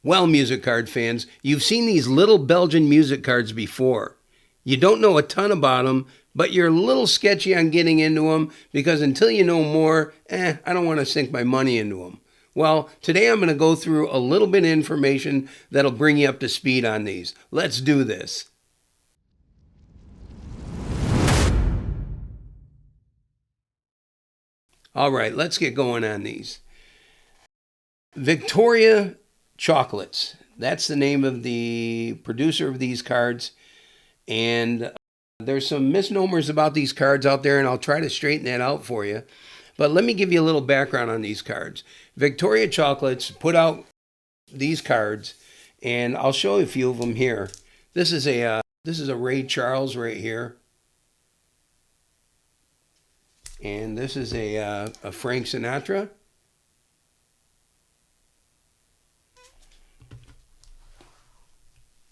Well, music card fans, you've seen these little Belgian music cards before. You don't know a ton about them, but you're a little sketchy on getting into them because until you know more, I don't want to sink my money into them. Well, today I'm going to go through a little bit of information that'll bring you up to speed on these. Let's do this. All right, let's get going on these. Victoria Chocolates. That's the name of the producer of these cards. And there's some misnomers about these cards out there, and I'll try to straighten that out for you. But let me give you a little background on these cards. Victoria Chocolates put out these cards, and I'll show you a few of them here. This is a Ray Charles right here, and this is a Frank Sinatra.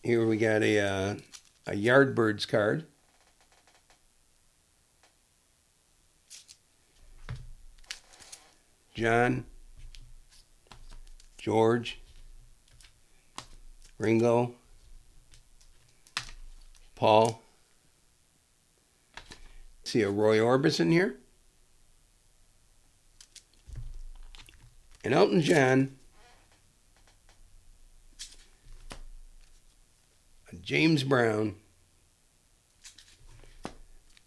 Here we got a Yardbirds card. John, George, Ringo, Paul. See a Roy Orbison here. And Elton John. A James Brown.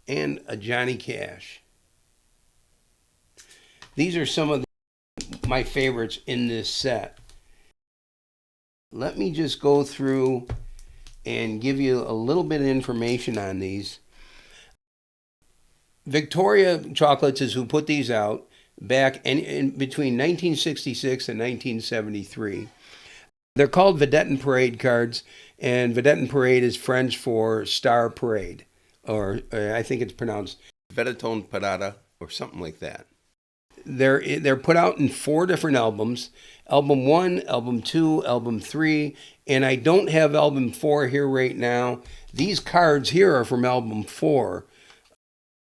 And a Johnny Cash. These are some of my favorites in this set. Let me just go through and give you a little bit of information on these. Victoria Chocolates is who put these out back in between 1966 and 1973. They're called Vedette and Parade cards, and Vedette and Parade is French for Star Parade, or I think it's pronounced Vedeton Parada or something like that. They're put out in 4 different albums. Album 1, Album 2, Album 3, and I don't have Album 4 here right now. These cards here are from Album 4.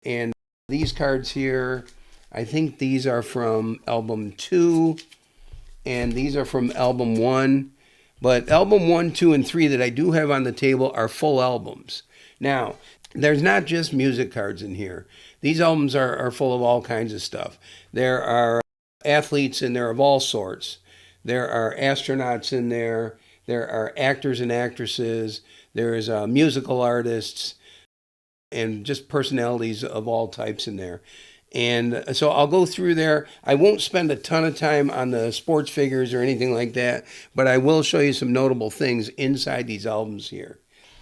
And these cards here, I think these are from Album 2, and these are from Album 1. But Album 1, 2, and 3 that I do have on the table are full albums. Now, there's not just music cards in here. These albums are full of all kinds of stuff. There are athletes in there of all sorts. There are astronauts in there. There are actors and actresses. There's musical artists and just personalities of all types in there. And so I'll go through there. I won't spend a ton of time on the sports figures or anything like that, but I will show you some notable things inside these albums here.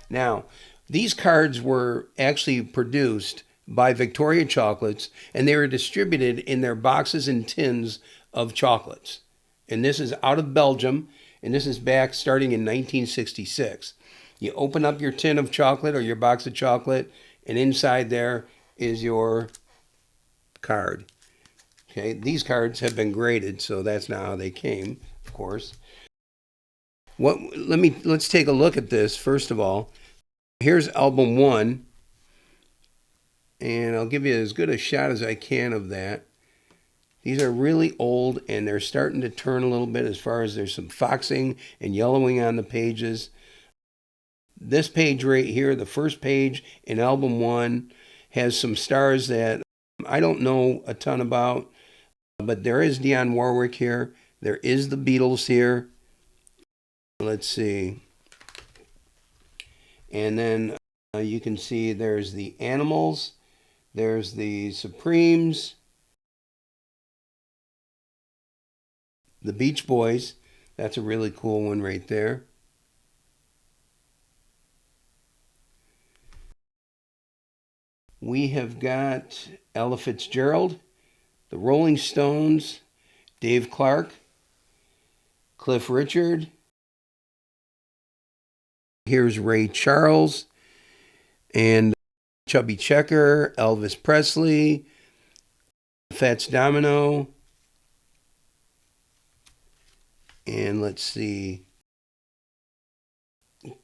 Now, these cards were actually produced by Victoria Chocolates, and they were distributed in their boxes and tins of chocolates. And this is out of Belgium, and this is back starting in 1966. You open up your tin of chocolate or your box of chocolate, and inside there is your card. Okay, these cards have been graded, so that's not how they came, of course. Let's take a look at this first of all. Here's album 1, and I'll give you as good a shot as I can of that. These are really old, and they're starting to turn a little bit as far as there's some foxing and yellowing on the pages. This page right here, the first page in album 1, has some stars that I don't know a ton about, but there is Dionne Warwick here. There is the Beatles here. Let's see. And then you can see there's the Animals. There's the Supremes. The Beach Boys. That's a really cool one right there. We have got Ella Fitzgerald, the Rolling Stones, Dave Clark, Cliff Richard. Here's Ray Charles and Chubby Checker, Elvis Presley, Fats Domino, and let's see,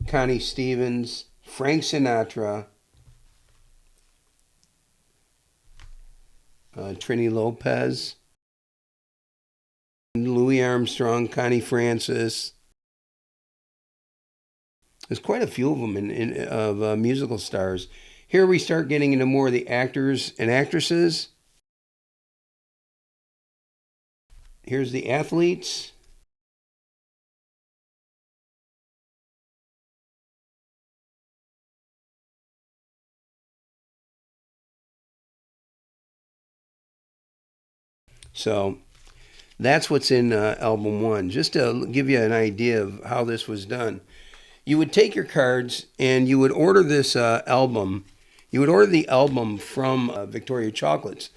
Connie Stevens, Frank Sinatra, Trini Lopez, Louis Armstrong, Connie Francis, There's quite a few of them of musical stars. Here we start getting into more of the actors and actresses. Here's the athletes. So that's what's in album one. Just to give you an idea of how this was done, you would take your cards and you would order this album. You would order the album from Victoria Chocolates.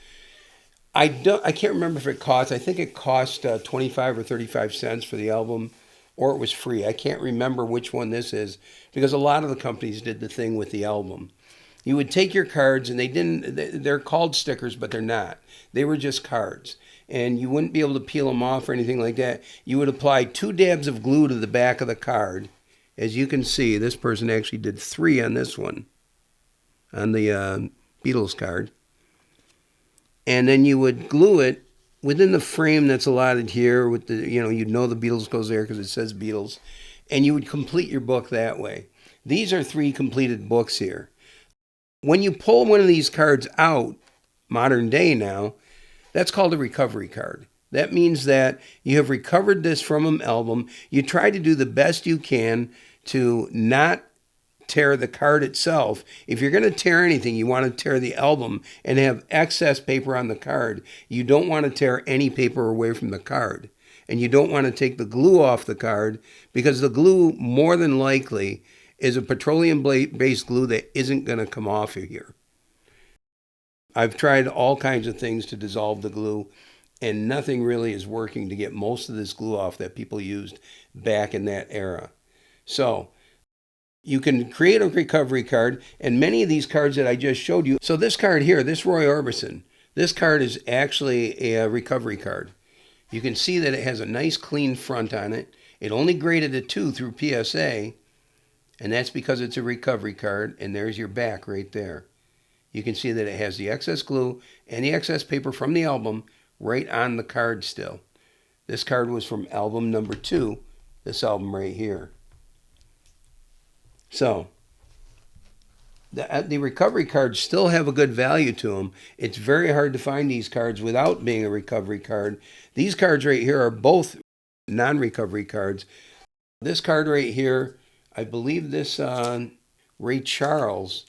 I can't remember if it cost. I think it cost 25 or 35 cents for the album, or it was free. I can't remember which one this is because a lot of the companies did the thing with the album. You would take your cards, and they're called stickers, but they're not. They were just cards. And you wouldn't be able to peel them off or anything like that. You would apply 2 dabs of glue to the back of the card. As you can see, this person actually did 3 on this one, on the Beatles card. And then you would glue it within the frame that's allotted here with the, you'd know the Beatles goes there because it says Beatles. And you would complete your book that way. These are 3 completed books here. When you pull one of these cards out, modern day now, that's called a recovery card. That means that you have recovered this from an album. You try to do the best you can to not tear the card itself. If you're going to tear anything, you want to tear the album and have excess paper on the card. You don't want to tear any paper away from the card. And you don't want to take the glue off the card because the glue, more than likely, is a petroleum-based glue that isn't going to come off of here. I've tried all kinds of things to dissolve the glue, and nothing really is working to get most of this glue off that people used back in that era. So you can create a recovery card, and many of these cards that I just showed you. So this card here, this Roy Orbison, this card is actually a recovery card. You can see that it has a nice clean front on it. It only graded a 2 through PSA, and that's because it's a recovery card, and there's your back right there. You can see that it has the excess glue and the excess paper from the album right on the card still. This card was from album number 2, this album right here. So the recovery cards still have a good value to them. It's very hard to find these cards without being a recovery card. These cards right here are both non-recovery cards. This card right here, I believe this Ray Charles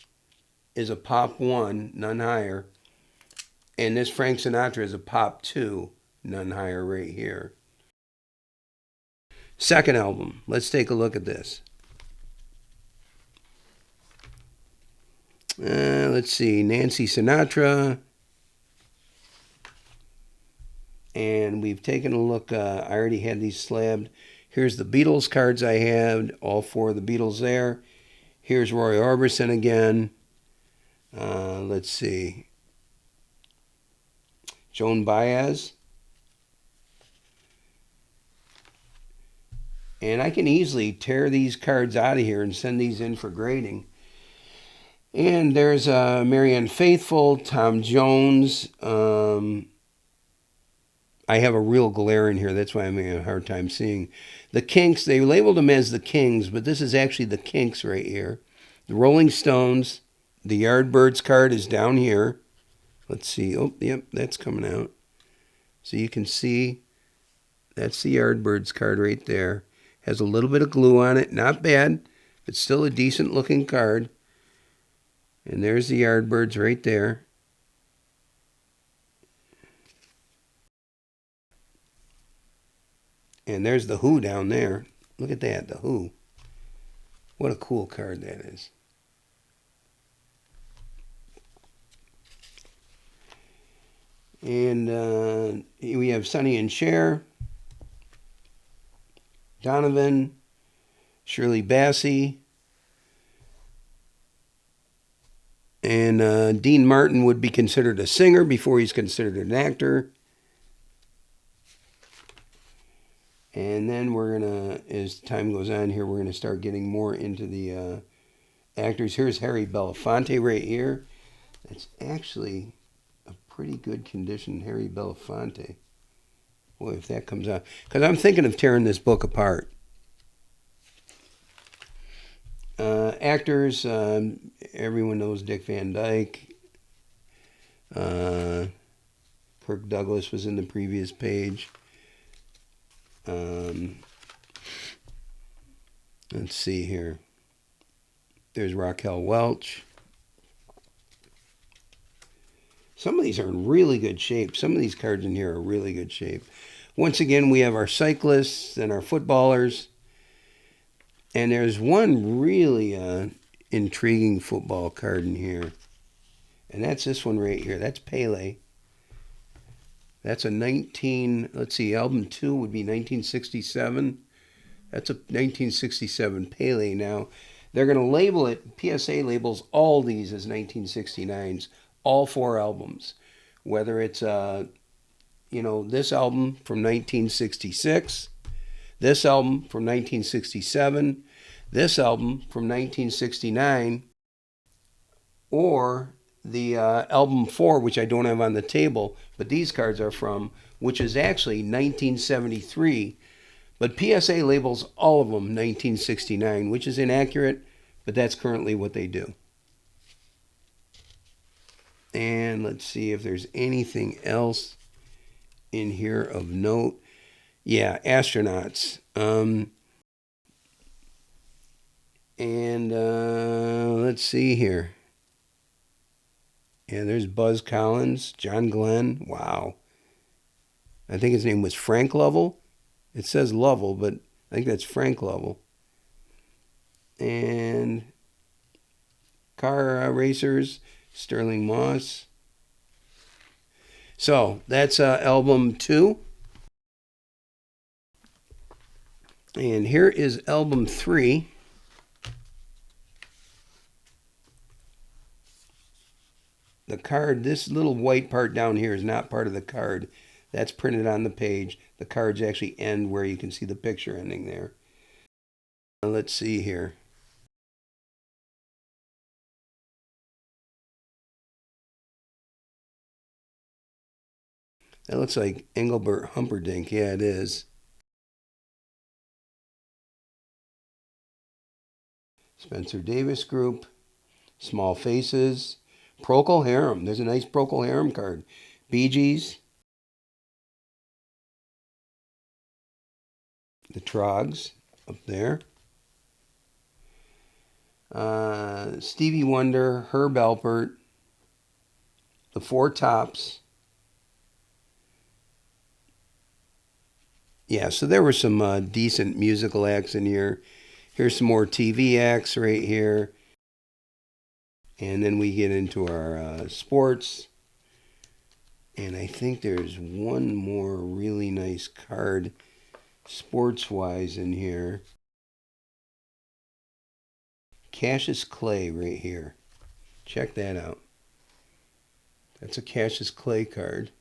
is a Pop 1, none higher. And this Frank Sinatra is a Pop 2, none higher right here. Second album, let's take a look at this. Let's see, Nancy Sinatra. And we've taken a look, I already had these slabbed. Here's the Beatles cards I had, all 4 of the Beatles there. Here's Roy Orbison again. Let's see. Joan Baez. And I can easily tear these cards out of here and send these in for grading. And there's Marianne Faithfull, Tom Jones. I have a real glare in here. That's why I'm having a hard time seeing. The Kinks, they labeled them as the Kings, but this is actually the Kinks right here. The Rolling Stones. The Yardbirds card is down here. Let's see. Oh, yep, that's coming out. So you can see that's the Yardbirds card right there. Has a little bit of glue on it. Not bad. It's still a decent looking card. And there's the Yardbirds right there. And there's the Who down there. Look at that, the Who. What a cool card that is. And we have Sonny and Cher, Donovan, Shirley Bassey, and Dean Martin would be considered a singer before he's considered an actor. And then we're going to, as time goes on here, we're going to start getting more into the actors. Here's Harry Belafonte right here. That's actually a pretty good condition, Harry Belafonte. Boy, if that comes out. Because I'm thinking of tearing this book apart. Actors, everyone knows Dick Van Dyke. Uh, Kirk Douglas was in the previous page. Um, let's see here. There's Raquel Welch. Some of these are in really good shape. Some of these cards in here are really good shape. Once again, we have our cyclists and our footballers. And there's one really intriguing football card in here. And that's this one right here. That's Pele. That's a let's see, album 2 would be 1967. That's a 1967 Pele. Now, they're going to label it, PSA labels all these as 1969s, all 4 albums. Whether it's, this album from 1966, this album from 1967, this album from 1969, or the album 4, which I don't have on the table, but these cards are from, which is actually 1973. But PSA labels all of them 1969, which is inaccurate, but that's currently what they do. And let's see if there's anything else in here of note. Yeah, astronauts. Let's see here. Yeah, there's Buzz Collins, John Glenn. Wow. I think his name was Frank Lovell. It says Lovell, but I think that's Frank Lovell. And car racers, Sterling Moss. So that's album 2. And here is album 3. The card, this little white part down here is not part of the card. That's printed on the page. The cards actually end where you can see the picture ending there. Let's see here. That looks like Engelbert Humperdinck. Yeah, it is. Spencer Davis Group. Small Faces. Procol Harum. There's a nice Procol Harum card. Bee Gees. The Trogs up there. Stevie Wonder, Herb Alpert, the Four Tops. Yeah, so there were some decent musical acts in here. Here's some more TV acts right here. And then we get into our sports. And I think there's one more really nice card sports-wise in here. Cassius Clay right here. Check that out. That's a Cassius Clay card.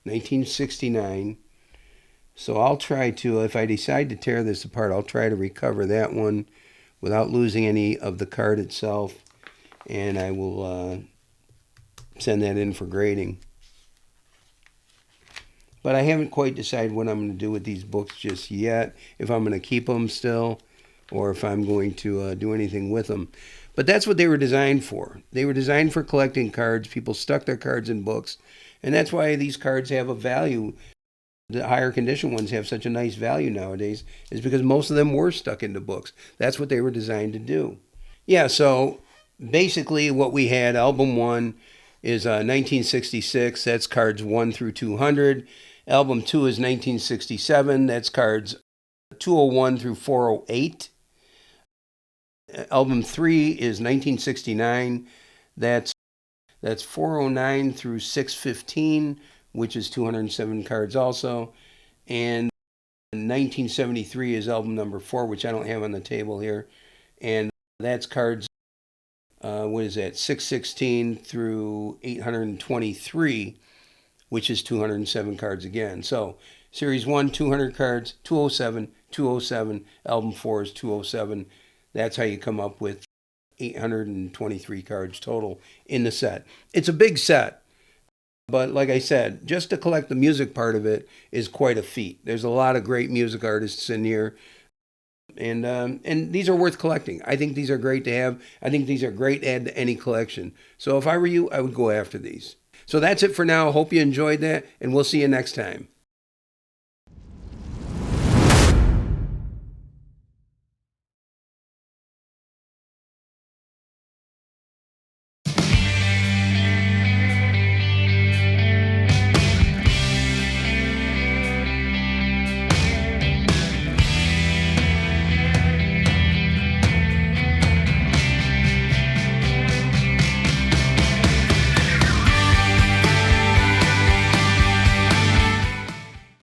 1969. So I'll try to, if I decide to tear this apart, I'll try to recover that one without losing any of the card itself. And I will send that in for grading. But I haven't quite decided what I'm going to do with these books just yet. If I'm going to keep them still, or if I'm going to do anything with them. But that's what they were designed for. They were designed for collecting cards. People stuck their cards in books. And that's why these cards have a value. The higher condition ones have such a nice value nowadays, is because most of them were stuck into books. That's what they were designed to do. Yeah, so basically what we had, album 1 is 1966. That's cards 1 through 200. Album 2 is 1967. That's cards 201 through 408. Album 3 is 1969. That's 409 through 615, which is 207 cards also. And 1973 is album number 4, which I don't have on the table here. And that's cards, 616 through 823, which is 207 cards again. So Series 1, 200 cards, 207, 207. Album 4 is 207. That's how you come up with 823 cards total in the set. It's a big set. But like I said, just to collect the music part of it is quite a feat. There's a lot of great music artists in here. And these are worth collecting. I think these are great to have. I think these are great to add to any collection. So if I were you, I would go after these. So that's it for now. Hope you enjoyed that, and we'll see you next time.